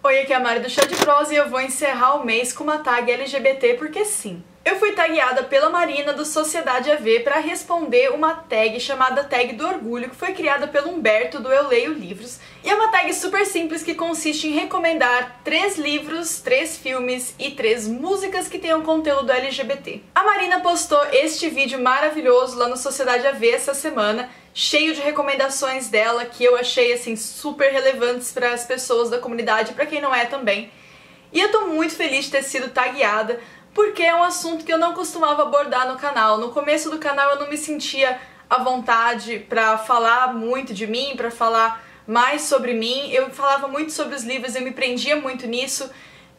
Oi, aqui é a Mari do Chá de Prosa e eu vou encerrar o mês com uma tag LGBT porque sim. Eu fui tagueada pela Marina do Sociedade AV para responder uma tag chamada Tag do Orgulho, que foi criada pelo Humberto do Eu Leio Livros. E é uma tag super simples que consiste em recomendar 3 livros, 3 filmes e 3 músicas que tenham conteúdo LGBT. A Marina postou este vídeo maravilhoso lá no Sociedade AV essa semana, cheio de recomendações dela que eu achei assim super relevantes para as pessoas da comunidade e para quem não é também. E eu tô muito feliz de ter sido tagueada, porque é um assunto que eu não costumava abordar no canal. No começo do canal eu não me sentia à vontade pra falar muito de mim, pra falar mais sobre mim. Eu falava muito sobre os livros, eu me prendia muito nisso,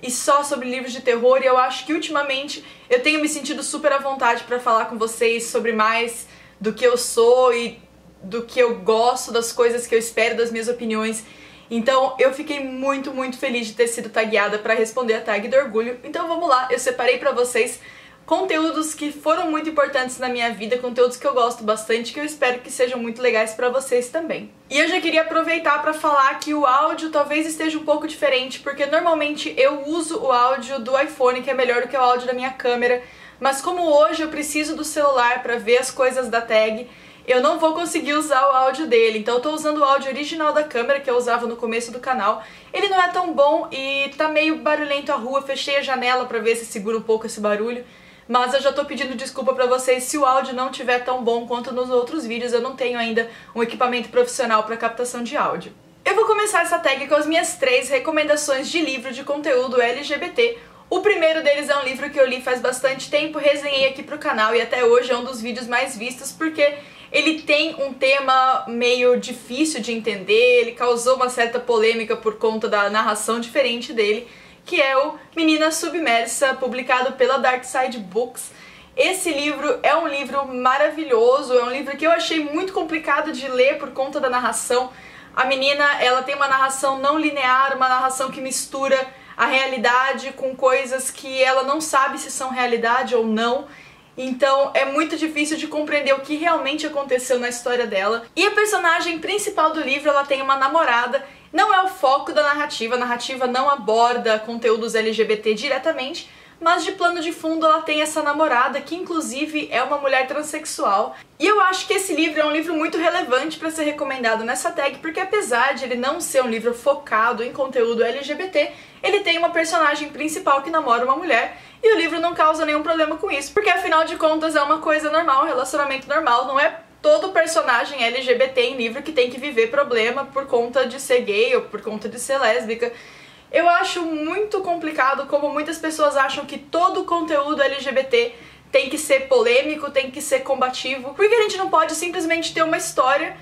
e só sobre livros de terror, e eu acho que ultimamente eu tenho me sentido super à vontade pra falar com vocês sobre mais do que eu sou e do que eu gosto, das coisas que eu espero, das minhas opiniões. Então eu fiquei muito feliz de ter sido tagueada para responder a tag do orgulho. Então vamos lá, eu separei para vocês conteúdos que foram muito importantes na minha vida, conteúdos que eu gosto bastante, que eu espero que sejam muito legais para vocês também. E eu já queria aproveitar para falar que o áudio talvez esteja um pouco diferente, porque normalmente eu uso o áudio do iPhone, que é melhor do que o áudio da minha câmera, mas como hoje eu preciso do celular para ver as coisas da tag, eu não vou conseguir usar o áudio dele, então eu tô usando o áudio original da câmera que eu usava no começo do canal. Ele não é tão bom e tá meio barulhento a rua, fechei a janela pra ver se segura um pouco esse barulho, mas eu já tô pedindo desculpa pra vocês se o áudio não tiver tão bom quanto nos outros vídeos. Eu não tenho ainda um equipamento profissional pra captação de áudio. Eu vou começar essa tag com as minhas 3 recomendações de livro de conteúdo LGBT. O primeiro deles é um livro que eu li faz bastante tempo, resenhei aqui pro canal e até hoje é um dos vídeos mais vistos porque ele tem um tema meio difícil de entender, ele causou uma certa polêmica por conta da narração diferente dele, que é o Menina Submersa, publicado pela Dark Side Books. Esse livro é um livro maravilhoso, é um livro que eu achei muito complicado de ler por conta da narração. A menina, ela tem uma narração não linear, uma narração que mistura a realidade com coisas que ela não sabe se são realidade ou não. Então é muito difícil de compreender o que realmente aconteceu na história dela. E a personagem principal do livro, ela tem uma namorada. Não é o foco da narrativa, a narrativa não aborda conteúdos LGBT diretamente, mas de plano de fundo ela tem essa namorada, que inclusive é uma mulher transexual. E eu acho que esse livro é um livro muito relevante para ser recomendado nessa tag, porque apesar de ele não ser um livro focado em conteúdo LGBT, ele tem uma personagem principal que namora uma mulher, e o livro não causa nenhum problema com isso, porque afinal de contas é uma coisa normal, um relacionamento normal, não é todo personagem LGBT em livro que tem que viver problema por conta de ser gay ou por conta de ser lésbica. Eu acho muito complicado como muitas pessoas acham que todo conteúdo LGBT tem que ser polêmico, tem que ser combativo, porque a gente não pode simplesmente ter uma história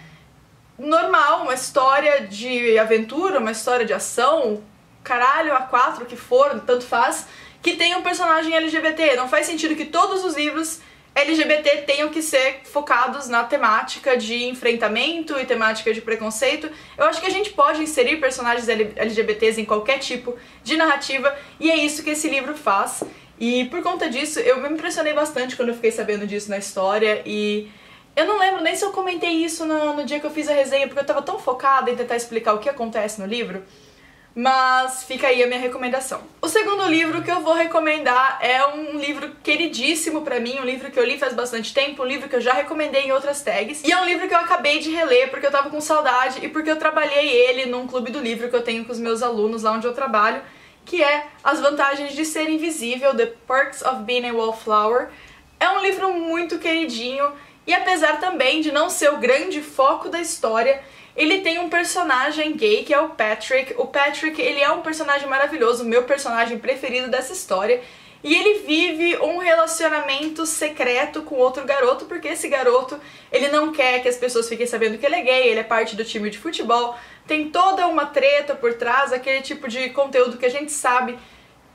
normal, uma história de aventura, uma história de ação, caralho, A4, o que for, tanto faz, que tem um personagem LGBT. Não faz sentido que todos os livros LGBT tenham que ser focados na temática de enfrentamento e temática de preconceito. Eu acho que a gente pode inserir personagens LGBTs em qualquer tipo de narrativa, e é isso que esse livro faz. E por conta disso, eu me impressionei bastante quando eu fiquei sabendo disso na história, e eu não lembro nem se eu comentei isso no dia que eu fiz a resenha, porque eu tava tão focada em tentar explicar o que acontece no livro. Mas fica aí a minha recomendação. O segundo livro que eu vou recomendar é um livro queridíssimo pra mim, um livro que eu li faz bastante tempo, um livro que eu já recomendei em outras tags, e é um livro que eu acabei de reler porque eu tava com saudade e porque eu trabalhei ele num clube do livro que eu tenho com os meus alunos lá onde eu trabalho, que é As Vantagens de Ser Invisível, The Perks of Being a Wallflower. É um livro muito queridinho e apesar também de não ser o grande foco da história, ele tem um personagem gay, que é o Patrick. O Patrick, ele é um personagem maravilhoso, o meu personagem preferido dessa história. E ele vive um relacionamento secreto com outro garoto, porque esse garoto, ele não quer que as pessoas fiquem sabendo que ele é gay, ele é parte do time de futebol. Tem toda uma treta por trás, aquele tipo de conteúdo que a gente sabe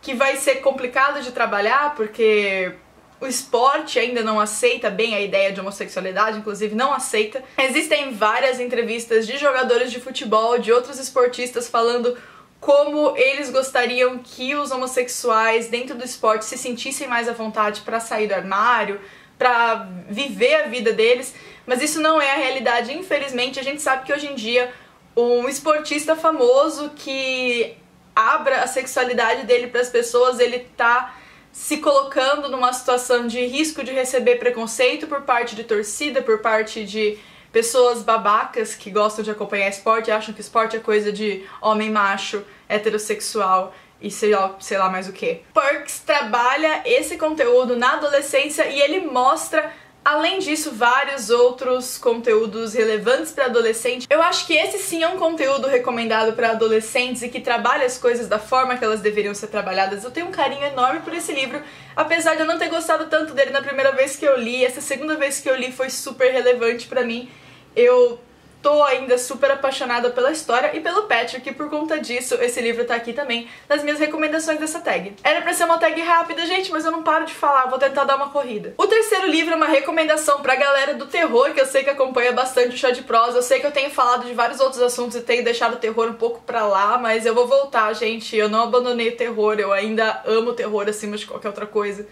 que vai ser complicado de trabalhar, porque o esporte ainda não aceita bem a ideia de homossexualidade, inclusive não aceita. Existem várias entrevistas de jogadores de futebol, de outros esportistas falando como eles gostariam que os homossexuais dentro do esporte se sentissem mais à vontade para sair do armário, para viver a vida deles, mas isso não é a realidade, infelizmente. A gente sabe que hoje em dia um esportista famoso que há abra a sexualidade dele para as pessoas, ele tá se colocando numa situação de risco de receber preconceito por parte de torcida, por parte de pessoas babacas que gostam de acompanhar esporte e acham que esporte é coisa de homem macho, heterossexual e sei lá mais o que. Perks trabalha esse conteúdo na adolescência e ele mostra, além disso, vários outros conteúdos relevantes para adolescente. Eu acho que esse sim é um conteúdo recomendado para adolescentes e que trabalha as coisas da forma que elas deveriam ser trabalhadas. Eu tenho um carinho enorme por esse livro, apesar de eu não ter gostado tanto dele na primeira vez que eu li. Essa segunda vez que eu li foi super relevante para mim. Eu tô ainda super apaixonada pela história e pelo Patrick, e por conta disso esse livro tá aqui também nas minhas recomendações dessa tag. Era pra ser uma tag rápida, gente, mas eu não paro de falar, vou tentar dar uma corrida. O terceiro livro é uma recomendação pra galera do terror, que eu sei que acompanha bastante o Chá de Prosa. Eu sei que eu tenho falado de vários outros assuntos e tenho deixado o terror um pouco pra lá, mas eu vou voltar, gente. Eu não abandonei o terror, eu ainda amo o terror acima de qualquer outra coisa.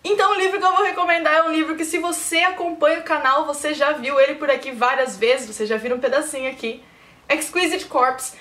Então o livro que eu vou recomendar é um livro que, se você acompanha o canal, você já viu ele por aqui várias vezes, você já viu um pedacinho aqui. Exquisite Corpse.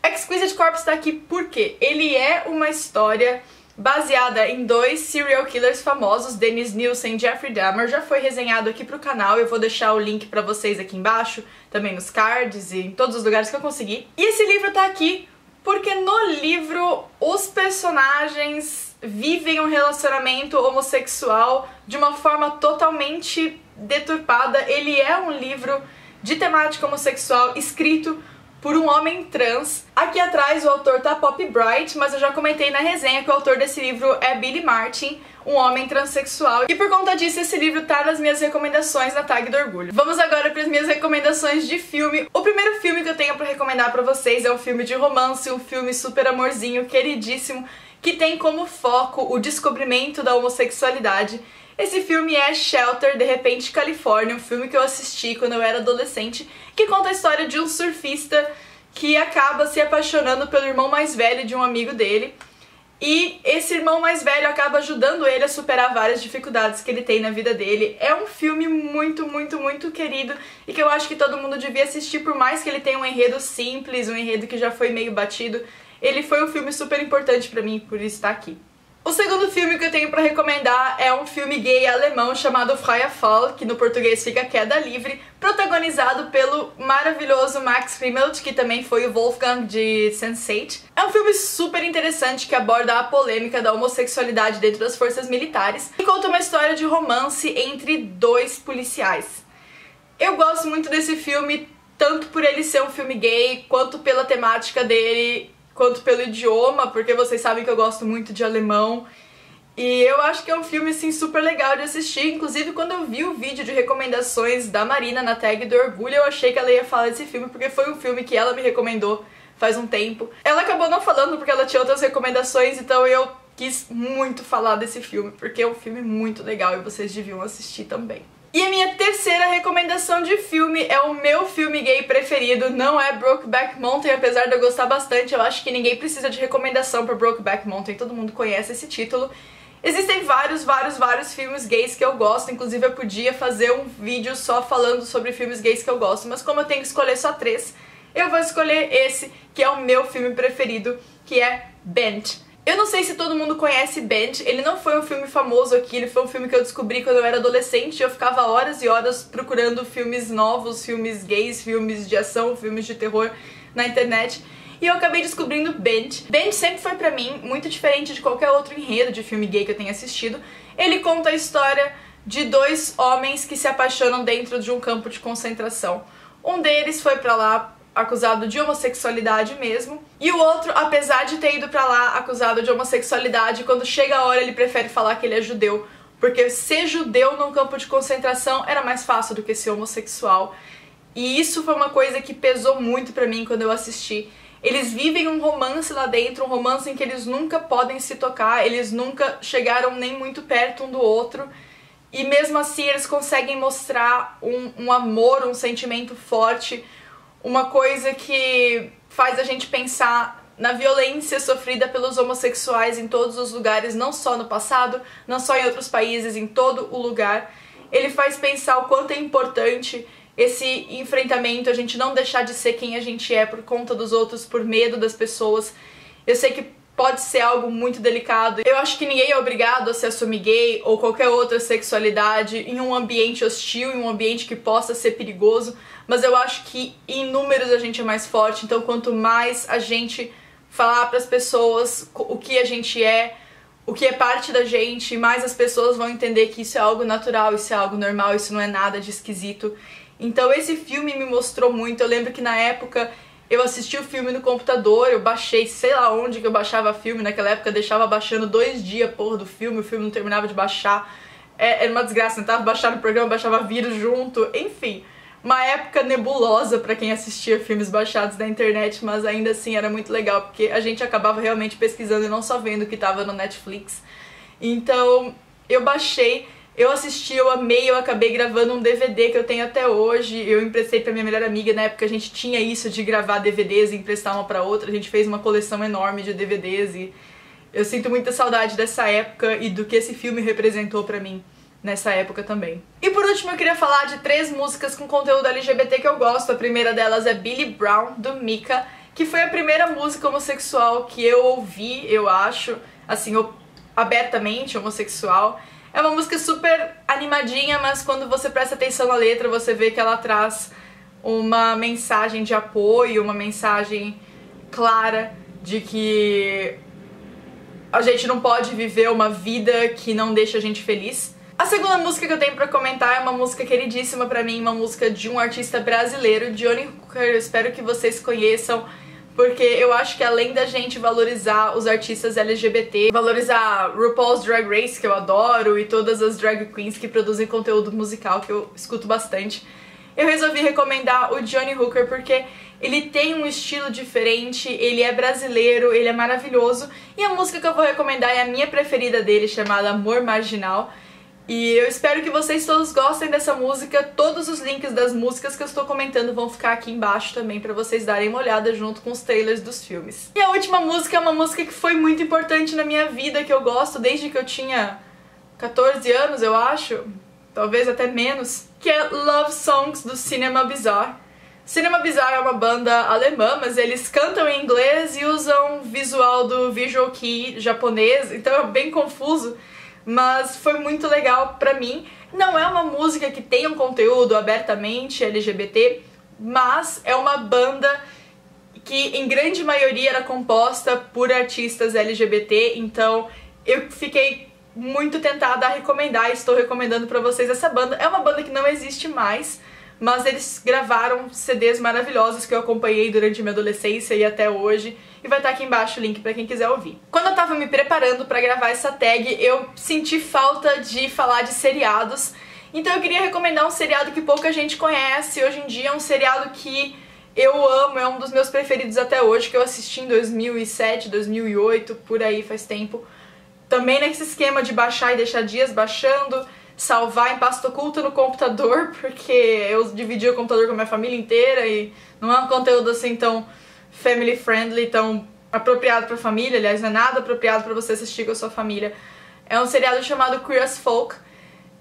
Exquisite Corpse tá aqui porque ele é uma história baseada em dois serial killers famosos, Dennis Nielsen e Jeffrey Dahmer. Já foi resenhado aqui pro canal, eu vou deixar o link pra vocês aqui embaixo, também nos cards e em todos os lugares que eu conseguir. E esse livro tá aqui porque no livro os personagens vivem um relacionamento homossexual de uma forma totalmente deturpada. Ele é um livro de temática homossexual escrito por um homem trans. Aqui atrás o autor tá Poppy Bright, mas eu já comentei na resenha que o autor desse livro é Billy Martin, um homem transexual, e por conta disso esse livro tá nas minhas recomendações na tag do orgulho. Vamos agora para as minhas recomendações de filme. O primeiro filme que eu tenho pra recomendar pra vocês é um filme de romance, um filme super amorzinho, queridíssimo, que tem como foco o descobrimento da homossexualidade. Esse filme é Shelter, De Repente Califórnia, um filme que eu assisti quando eu era adolescente, que conta a história de um surfista que acaba se apaixonando pelo irmão mais velho de um amigo dele. E esse irmão mais velho acaba ajudando ele a superar várias dificuldades que ele tem na vida dele. É um filme muito, muito, muito querido e que eu acho que todo mundo devia assistir, por mais que ele tenha um enredo simples, um enredo que já foi meio batido. Ele foi um filme super importante pra mim, por isso tá aqui. O segundo filme que eu tenho pra recomendar é um filme gay alemão chamado Freie Fall, que no português fica Queda Livre, protagonizado pelo maravilhoso Max Riemelt, que também foi o Wolfgang de Sense8. É um filme super interessante que aborda a polêmica da homossexualidade dentro das forças militares e conta uma história de romance entre dois policiais. Eu gosto muito desse filme, tanto por ele ser um filme gay, quanto pela temática dele, quanto pelo idioma, porque vocês sabem que eu gosto muito de alemão. E eu acho que é um filme, assim, super legal de assistir. Inclusive, quando eu vi o vídeo de recomendações da Marina na tag do orgulho, eu achei que ela ia falar desse filme, porque foi um filme que ela me recomendou faz um tempo. Ela acabou não falando porque ela tinha outras recomendações, então eu quis muito falar desse filme, porque é um filme muito legal e vocês deviam assistir também. E a minha terceira recomendação de filme é o meu filme gay preferido, não é Brokeback Mountain, apesar de eu gostar bastante. Eu acho que ninguém precisa de recomendação para Brokeback Mountain, todo mundo conhece esse título. Existem vários filmes gays que eu gosto, inclusive eu podia fazer um vídeo só falando sobre filmes gays que eu gosto, mas como eu tenho que escolher só 3, eu vou escolher esse, que é o meu filme preferido, que é Bent. Eu não sei se todo mundo conhece Bent, ele não foi um filme famoso aqui, ele foi um filme que eu descobri quando eu era adolescente e eu ficava horas e horas procurando filmes novos, filmes gays, filmes de ação, filmes de terror na internet. E eu acabei descobrindo Bent. Bent sempre foi pra mim muito diferente de qualquer outro enredo de filme gay que eu tenha assistido. Ele conta a história de dois homens que se apaixonam dentro de um campo de concentração. Um deles foi pra lá acusado de homossexualidade mesmo, e o outro, apesar de ter ido pra lá acusado de homossexualidade, quando chega a hora ele prefere falar que ele é judeu, porque ser judeu num campo de concentração era mais fácil do que ser homossexual. E isso foi uma coisa que pesou muito pra mim quando eu assisti. Eles vivem um romance lá dentro, um romance em que eles nunca podem se tocar, eles nunca chegaram nem muito perto um do outro, e mesmo assim eles conseguem mostrar um amor, um sentimento forte, uma coisa que faz a gente pensar na violência sofrida pelos homossexuais em todos os lugares, não só no passado, não só em outros países, em todo o lugar. Ele faz pensar o quanto é importante esse enfrentamento, a gente não deixar de ser quem a gente é por conta dos outros, por medo das pessoas. Eu sei que pode ser algo muito delicado. Eu acho que ninguém é obrigado a se assumir gay ou qualquer outra sexualidade em um ambiente hostil, em um ambiente que possa ser perigoso, mas eu acho que em números a gente é mais forte, então quanto mais a gente falar para as pessoas o que a gente é, o que é parte da gente, mais as pessoas vão entender que isso é algo natural, isso é algo normal, isso não é nada de esquisito. Então esse filme me mostrou muito. Eu lembro que na época eu assisti o filme no computador, eu baixei, sei lá onde que eu baixava filme, naquela época eu deixava baixando 2 dias, porra, do filme, o filme não terminava de baixar. Era uma desgraça, eu tentava baixar no programa, baixava vírus junto, enfim. Uma época nebulosa pra quem assistia filmes baixados da internet, mas ainda assim era muito legal, porque a gente acabava realmente pesquisando e não só vendo o que tava no Netflix. Então eu baixei, eu assisti, eu amei, eu acabei gravando um DVD que eu tenho até hoje. Eu emprestei pra minha melhor amiga, na época a gente tinha isso de gravar DVDs e emprestar uma pra outra. A gente fez uma coleção enorme de DVDs e eu sinto muita saudade dessa época e do que esse filme representou pra mim nessa época também. E por último eu queria falar de 3 músicas com conteúdo LGBT que eu gosto. A primeira delas é Billy Brown, do Mika, que foi a primeira música homossexual que eu ouvi, eu acho, assim, abertamente homossexual. É uma música super animadinha, mas quando você presta atenção na letra, você vê que ela traz uma mensagem de apoio, uma mensagem clara de que a gente não pode viver uma vida que não deixa a gente feliz. A segunda música que eu tenho pra comentar é uma música queridíssima pra mim, uma música de um artista brasileiro, Johnny Hooker. Eu espero que vocês conheçam, porque eu acho que além da gente valorizar os artistas LGBT, valorizar RuPaul's Drag Race, que eu adoro, e todas as drag queens que produzem conteúdo musical, que eu escuto bastante, eu resolvi recomendar o Johnny Hooker porque ele tem um estilo diferente, ele é brasileiro, ele é maravilhoso, e a música que eu vou recomendar é a minha preferida dele, chamada Amor Marginal. E eu espero que vocês todos gostem dessa música. Todos os links das músicas que eu estou comentando vão ficar aqui embaixo também pra vocês darem uma olhada junto com os trailers dos filmes. E a última música é uma música que foi muito importante na minha vida, que eu gosto desde que eu tinha 14 anos, eu acho, talvez até menos, que é Love Songs, do Cinema Bizarre. Cinema Bizarre é uma banda alemã, mas eles cantam em inglês e usam visual do Visual Kei japonês, então é bem confuso. Mas foi muito legal pra mim. Não é uma música que tenha um conteúdo abertamente LGBT, mas é uma banda que em grande maioria era composta por artistas LGBT, então eu fiquei muito tentada a recomendar, estou recomendando pra vocês essa banda. É uma banda que não existe mais, mas eles gravaram CDs maravilhosos que eu acompanhei durante minha adolescência e até hoje, e vai estar aqui embaixo o link pra quem quiser ouvir. Quando eu tava me preparando pra gravar essa tag, eu senti falta de falar de seriados, então eu queria recomendar um seriado que pouca gente conhece. Hoje em dia é um seriado que eu amo, é um dos meus preferidos até hoje, que eu assisti em 2007, 2008, por aí, faz tempo. Também nesse esquema de baixar e deixar dias baixando, salvar em pasta oculta no computador, porque eu dividi o computador com a minha família inteira e não é um conteúdo assim tão family friendly, tão apropriado pra família. Aliás, não é nada apropriado pra você assistir com a sua família. É um seriado chamado Queer as Folk.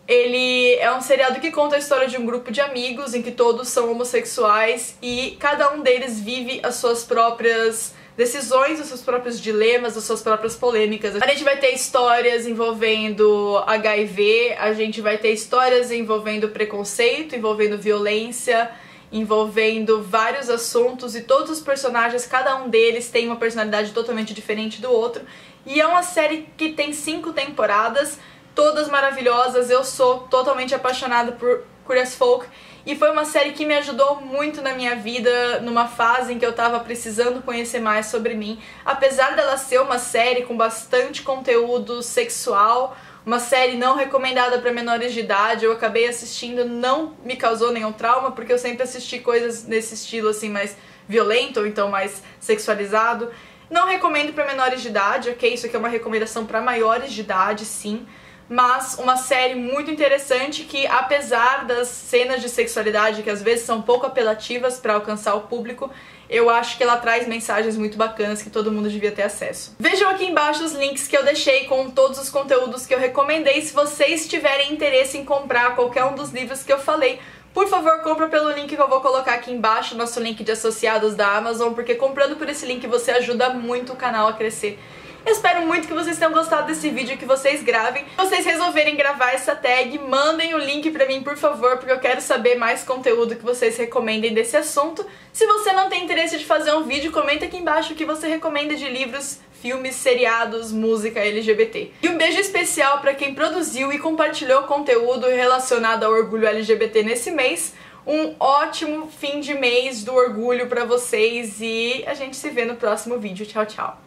Ele é um seriado que conta a história de um grupo de amigos em que todos são homossexuais e cada um deles vive as suas próprias decisões, os seus próprios dilemas, as suas próprias polêmicas. A gente vai ter histórias envolvendo HIV, a gente vai ter histórias envolvendo preconceito, envolvendo violência, envolvendo vários assuntos, e todos os personagens, cada um deles tem uma personalidade totalmente diferente do outro. E é uma série que tem 5 temporadas, todas maravilhosas. Eu sou totalmente apaixonada por Queer as Folk, e foi uma série que me ajudou muito na minha vida, numa fase em que eu tava precisando conhecer mais sobre mim. Apesar dela ser uma série com bastante conteúdo sexual, uma série não recomendada para menores de idade, eu acabei assistindo, não me causou nenhum trauma, porque eu sempre assisti coisas nesse estilo assim mais violento, ou então mais sexualizado. Não recomendo para menores de idade, ok? Isso aqui é uma recomendação para maiores de idade, sim. Mas uma série muito interessante que, apesar das cenas de sexualidade que às vezes são pouco apelativas para alcançar o público, eu acho que ela traz mensagens muito bacanas que todo mundo devia ter acesso. Vejam aqui embaixo os links que eu deixei com todos os conteúdos que eu recomendei. Se vocês tiverem interesse em comprar qualquer um dos livros que eu falei, por favor, compra pelo link que eu vou colocar aqui embaixo, nosso link de associados da Amazon, porque comprando por esse link você ajuda muito o canal a crescer. Eu espero muito que vocês tenham gostado desse vídeo, que vocês gravem. Se vocês resolverem gravar essa tag, mandem o link pra mim, por favor, porque eu quero saber mais conteúdo que vocês recomendem desse assunto. Se você não tem interesse de fazer um vídeo, comenta aqui embaixo o que você recomenda de livros, filmes, seriados, música LGBT. E um beijo especial pra quem produziu e compartilhou conteúdo relacionado ao orgulho LGBT nesse mês. Um ótimo fim de mês do orgulho pra vocês e a gente se vê no próximo vídeo. Tchau, tchau!